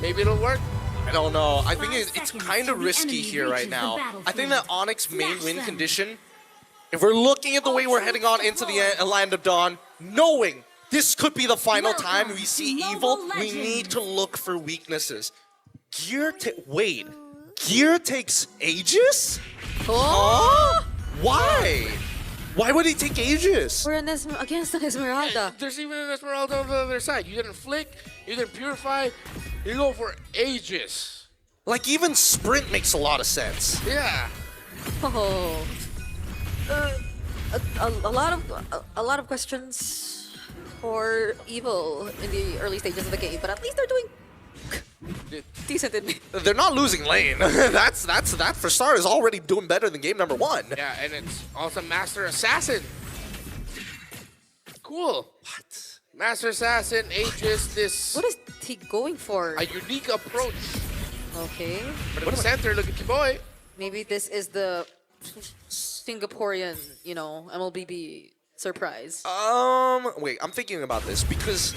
Maybe it'll work. I don't know. I think it's kind of risky here right now. I think that ONIC's main win condition, if we're looking at the way we're heading on into the Land of Dawn, knowing this could be the final time we see evil, we need to look for weaknesses. Wait. Gear takes Aegis? Oh! Why? Why would he take Aegis? We're in this against an Esmeralda. There's even an Esmeralda on the other side. You didn't flick, you didn't purify, you go for Aegis. Like, even Sprint makes a lot of sense. Yeah. Oh. A lot of questions for Evil in the early stages of the game, but at least they're doing decent in me. They're not losing lane. that for start is already doing better than game number 1. Yeah, and it's also Master Assassin. Cool. What? Master Assassin, Aegis, this What is he going for? a unique approach. Okay. But in the center, look at your boy. Maybe this is the Singaporean, MLBB surprise. Wait, I'm thinking about this because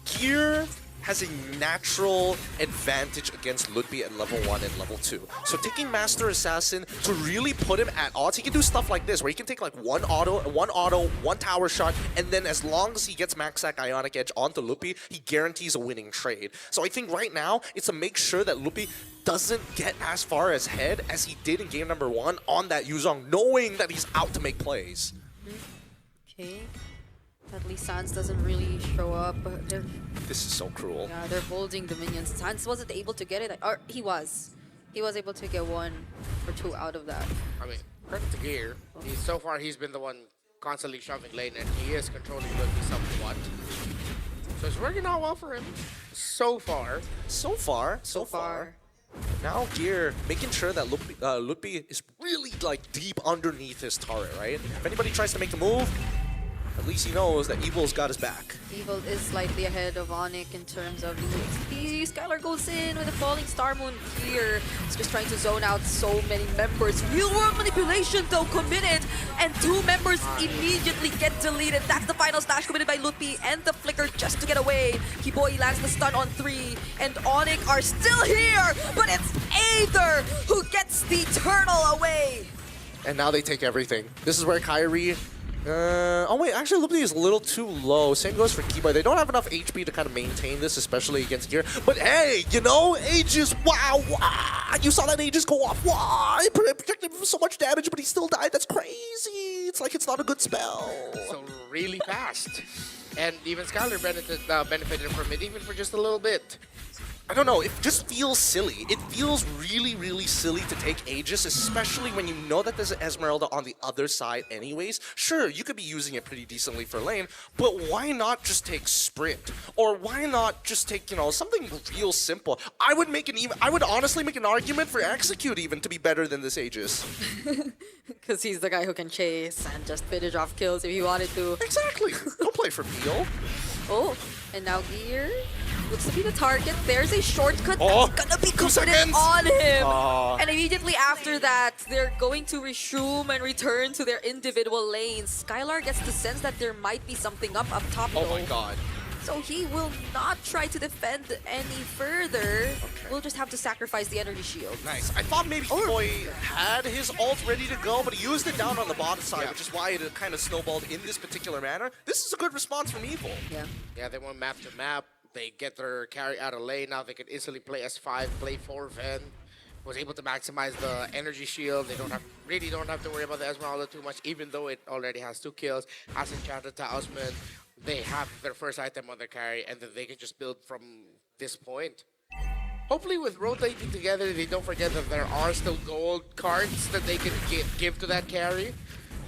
Gear has a natural advantage against Ludwig at level 1 and level 2. So taking Master Assassin to really put him at odds, he can do stuff like this, where he can take like one auto, one tower shot, and then as long as he gets Max Sack Ionic Edge onto Lupi, he guarantees a winning trade. So I think right now, it's to make sure that Lupi doesn't get as far as head as he did in game number 1 on that Yuzong, knowing that he's out to make plays. Okay. At least Sans doesn't really show up. This is so cruel. Yeah, they're holding the minions. Sans wasn't able to get it. Or he was. He was able to get 1 or 2 out of that. I mean, credit to Gear. So far, he's been the one constantly shoving lane, and he is controlling Ludwig somewhat. So it's working out well for him. So far. So far. Now Gear making sure that Ludwig is really like deep underneath his turret, right? If anybody tries to make the move, at least he knows that Evil's got his back. Evil is slightly ahead of ONIC in terms of the Skylar goes in with a falling Star Moon here. He's just trying to zone out so many members. Real world manipulation though committed, and 2 members immediately get deleted. That's the final slash committed by Lupi and the flicker just to get away. Kiboi lands the stun on 3, and ONIC are still here, but it's Aether who gets the turtle away. And now they take everything. This is where Kyrie... oh wait, actually Lupi is a little too low. Same goes for Keyboy. They don't have enough HP to kind of maintain this, especially against Gear. But hey, Aegis, wow, you saw that Aegis go off. Wow, it protected him from so much damage, but he still died. That's crazy. It's like it's not a good spell. So really fast. And even Skylar benefited from it, even for just a little bit. I don't know, it just feels silly. It feels really, really silly to take Aegis, especially when you know that there's an Esmeralda on the other side anyways. Sure, you could be using it pretty decently for lane, but why not just take Sprint? Or why not just take, something real simple? I would honestly make an argument for Execute even to be better than this Aegis. Because he's the guy who can chase and just finish off kills if he wanted to. Exactly. Don't play for Peel. Oh, and now Gear looks to be the target. There's a shortcut that's gonna be 2 completed seconds. on him. And immediately after that, they're going to resume and return to their individual lanes. Skylar gets the sense that there might be something up top Oh though. my god. So he will not try to defend any further. We'll just have to sacrifice the energy shield. Nice. I thought maybe Boy had his ult ready to go, but he used it down on the bottom side, which is why it kind of snowballed in this particular manner. This is a good response from Evil. Yeah, they went map to map. They get their carry out of lane. Now they can easily play S5, play 4 Ven. Was able to maximize the energy shield. They really don't have to worry about the Esmeralda too much, even though it already has 2 kills. Has enchanted Talisman. They have their first item on their carry, and then they can just build from this point. Hopefully with rotating together, they don't forget that there are still gold cards that they can give to that carry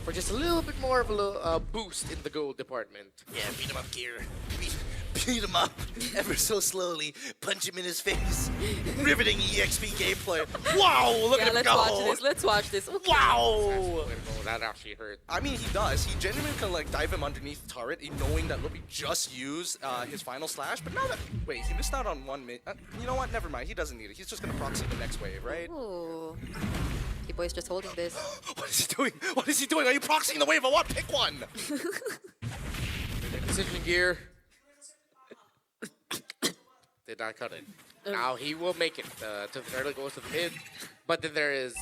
for just a little bit more of a boost in the gold department. Yeah, beat him up, Gear. Beat him up ever so slowly. Punch him in his face. Riveting EXP gameplay. Wow, look at him go. Let's watch this. Okay. Wow. That actually hurt. I mean, he does. He genuinely can like dive him underneath the turret, knowing that Lupi just used his final slash. But now that he missed out on 1 minute. You know what? Never mind. He doesn't need it. He's just gonna proxy the next wave, right? Ooh. Keyboy's just holding this. What is he doing? What is he doing? Are you proxying the wave? I want pick one. Decision Gear. Did not cut it. Now he will make it to the turtle, goes to the mid, but then there is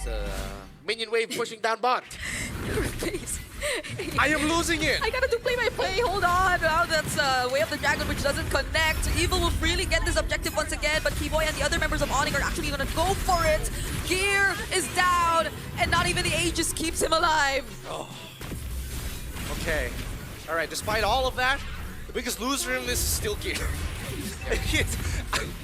minion wave pushing down bot. Your face. I am losing it. I gotta do play-by-play. Hold on. Now that's Way of the Dragon, which doesn't connect. Evil will really get this objective once again, but Keyboy and the other members of ONIC are actually gonna go for it. Gear is down, and not even the Aegis keeps him alive. Oh. Okay. All right. Despite all of that, the biggest loser in this is still Gear.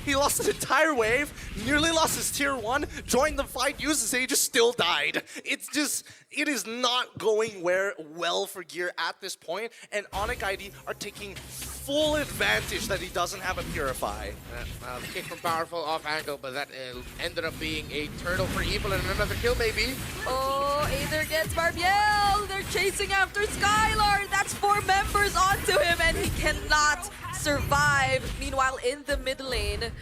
He lost an entire wave, nearly lost his tier 1, joined the fight, used his Aegis, still died. It is not going well for Gear at this point, and ONIC ID are taking full advantage that he doesn't have a Purify. The kick from Powerful off angle, but that ended up being a turtle for Evil and another kill maybe. Oh, Aether gets Barbiel. They're chasing after Skylar. That's 4 members onto him, and he cannot survive. Meanwhile, in the mid lane,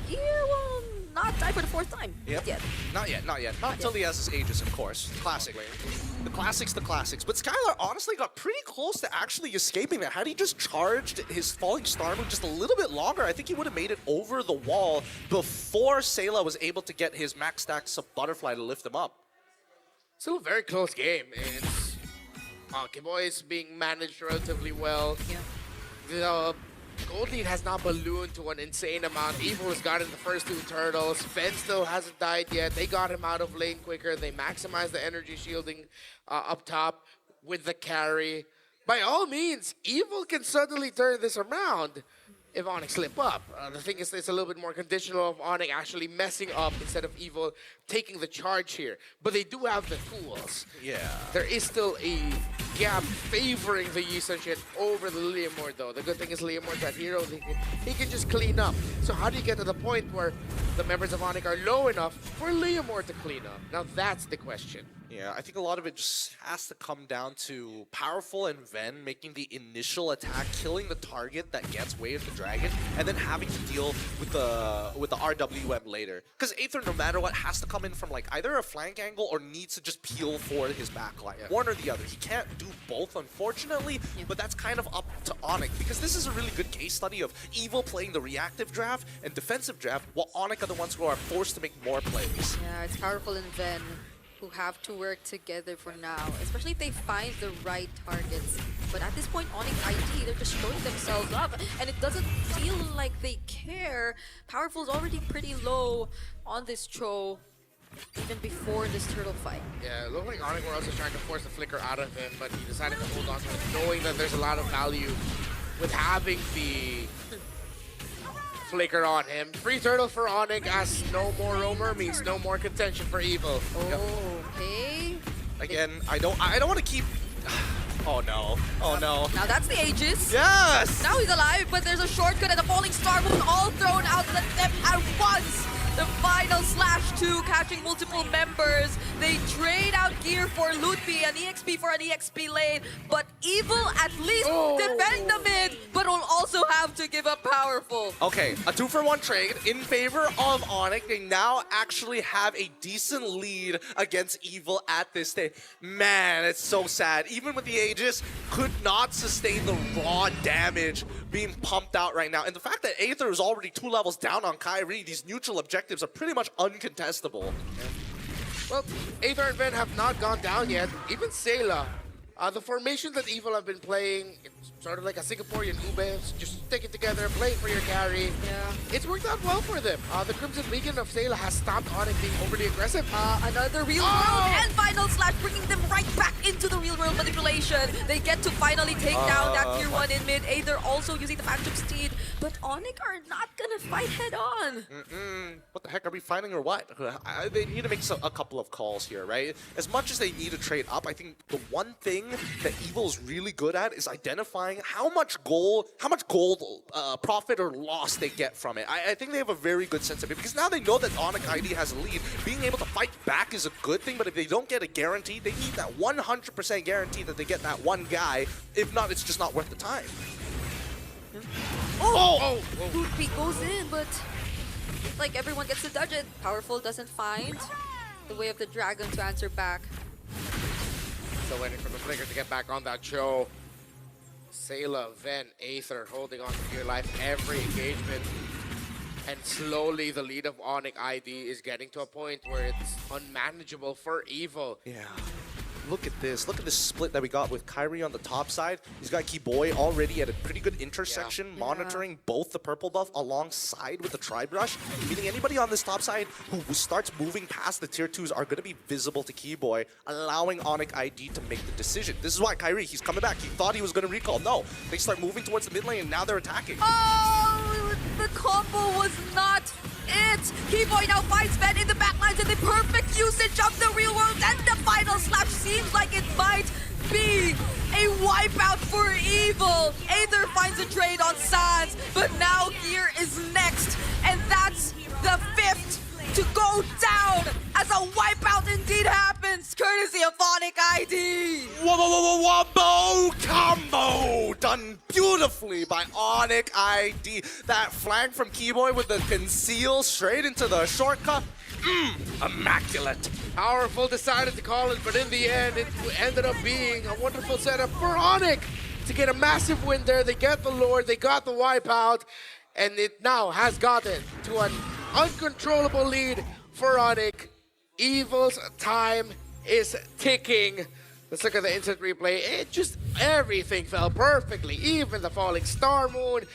he will not die for the 4th time. Yep. Not yet. Not yet. Not until he has his Aegis, of course. Classic. The classics. But Skylar honestly got pretty close to actually escaping that. Had he just charged his Falling Star move just a little bit longer, I think he would have made it over the wall before Sayla was able to get his max stacks of Butterfly to lift him up. Still a very close game. It's Keyboy is being managed relatively well. Yeah. The gold lead has not ballooned to an insane amount. Evil has gotten the first 2 turtles. Fen still hasn't died yet. They got him out of lane quicker. They maximize the energy shielding up top with the carry. By all means, Evil can suddenly turn this around if ONIC slip up. The thing is, it's a little bit more conditional of ONIC actually messing up instead of Evil taking the charge here. But they do have the tools. Yeah. There is still a gap favoring the Yi Sun-Shin over the Leomord, though. The good thing is Leomord's that hero. He can just clean up. So how do you get to the point where the members of ONIC are low enough for Leomord to clean up? Now that's the question. Yeah, I think a lot of it just has to come down to Powerful and Ven making the initial attack, killing the target that gets Way of the Dragon, and then having to deal with the RWM later. Because Aether, no matter what, has to come in from like either a flank angle or needs to just peel for his backline. Yeah. One or the other. He can't do both, unfortunately, but that's kind of up to ONIC, because this is a really good case study of Evil playing the reactive draft and defensive draft, while ONIC are the ones who are forced to make more plays. Yeah, it's Powerful and Ven who have to work together for now, especially if they find the right targets. But at this point, ONIC ID, they're just showing themselves up, and it doesn't feel like they care. Powerful's already pretty low on this Cho, even before this turtle fight. Yeah, it looked like ONIC were also trying to force the flicker out of him, but he decided to hold on to it, knowing that there's a lot of value with having the flicker on him. Free turtle for ONIC as no more roamer means no more contention for Evil. Oh, okay. Again, I don't want to keep. Oh no! Oh no! Now that's the Aegis. Yes! Now he's alive, but there's a shortcut and a falling star move all thrown out at them at once. The final /2 catching multiple members. They trade out gear for Lutpi, an EXP for an EXP lane, but Evil at least defend the mid, but will also have to give up Powerful. Okay, a 2-for-1 trade in favor of ONIC. They now actually have a decent lead against Evil at this stage. Man, it's so sad. Even with the Aegis, could not sustain the raw damage being pumped out right now. And the fact that Aether is already 2 levels down on Kyrie, these neutral objectives are pretty much uncontestable. Well, Aether and Ven have not gone down yet. Even Sayla. The formation that Evil have been playing, it's sort of like a Singaporean Ube, just stick it together, play for your carry. Yeah. It's worked out well for them. The Crimson Legion of Sayla has stopped ONIC being overly aggressive. Another real world and final slash, bringing them right back into the real world manipulation. They get to finally take down that tier 1 in mid. Aether also using the Phantom Steed, but ONIC are not gonna fight head on. What the heck, are we fighting or what? They need to make a couple of calls here, right? As much as they need to trade up, I think the one thing that Evil is really good at is identifying how much gold profit or loss they get from it. I think they have a very good sense of it, because now they know that ONIC ID has a lead. Being able to fight back is a good thing, but if they don't get a guarantee, they need that 100% guarantee that they get that one guy. If not, it's just not worth the time. Lutpi goes in, but it's like everyone gets to dodge it. Powerful doesn't find the Way of the Dragon to answer back. Still waiting for the flicker to get back on that show. Sayla, Ven, Aether holding on to your life every engagement. And slowly the lead of ONIC ID is getting to a point where it's unmanageable for Evil. Yeah. Look at this. Look at this split that we got with Kyrie on the top side. He's got Keyboy already at a pretty good intersection, monitoring both the purple buff alongside with the Tribe Rush, meaning anybody on this top side who starts moving past the tier 2s are going to be visible to Keyboy, allowing ONIC ID to make the decision. This is why Kyrie, he's coming back. He thought he was going to recall. No, they start moving towards the mid lane and now they're attacking. Oh, the combo was not it. Keyboy now finds Ven in the backlines and the perfect usage of the real world, and the final slap seems like it might be a wipeout for Evil. Aether finds a trade on Sans, but now Gear is next, and that's the 5th to go down as a wipeout indeed happens, courtesy of ONIC ID. Whoa, combo! Done beautifully by ONIC ID. That flank from Keyboy with the conceal straight into the shortcut. Immaculate. Powerful decided to call it, but in the end, it ended up being a wonderful setup for ONIC to get a massive win there. They get the Lord, they got the wipeout, and it now has gotten to an uncontrollable lead for ONIC. Evil's time is ticking. Let's look at the instant replay. It just, everything fell perfectly. Even the falling star moon,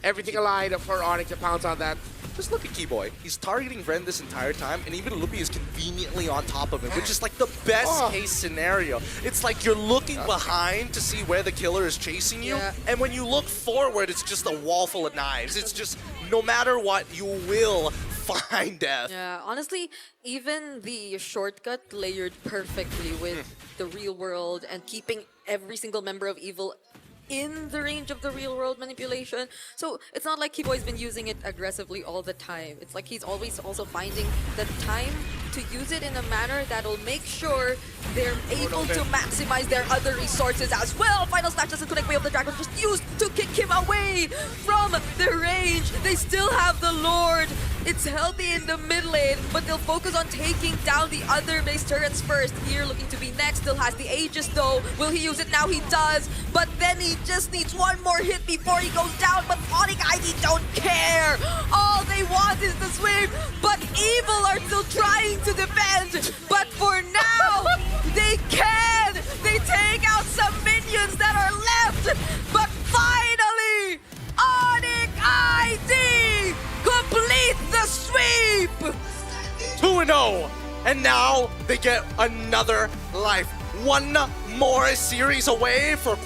everything aligned for ONIC to pounce on that. Just look at Keyboy. He's targeting Vren this entire time, and even Lupi is conveniently on top of him, which is like the best case scenario. It's like you're looking behind to see where the killer is chasing you, and when you look forward, it's just a wall full of knives. It's just, no matter what, you will find death. Yeah, honestly, even the shortcut layered perfectly with the real world and keeping every single member of Evil in the range of the real world manipulation. So it's not like Keyboy's been using it aggressively all the time. It's like he's always also finding the time to use it in a manner that'll make sure they're able to maximize their other resources as well. Final Snatch doesn't connect Way of the Dragon, just used to kick him away from the range. They still have the Lord. It's healthy in the mid lane, but they'll focus on taking down the other base turrets first. Here looking to be next, still has the Aegis though. Will he use it now? He does, but then he just needs one more hit before he goes down, but ONIC ID don't care. All they want is the sweep, but Evil are still trying to defend. But for now, they can! They take out some minions that are left, but finally, ONIC ID complete the sweep! 2-0, and now they get another life. One more series away for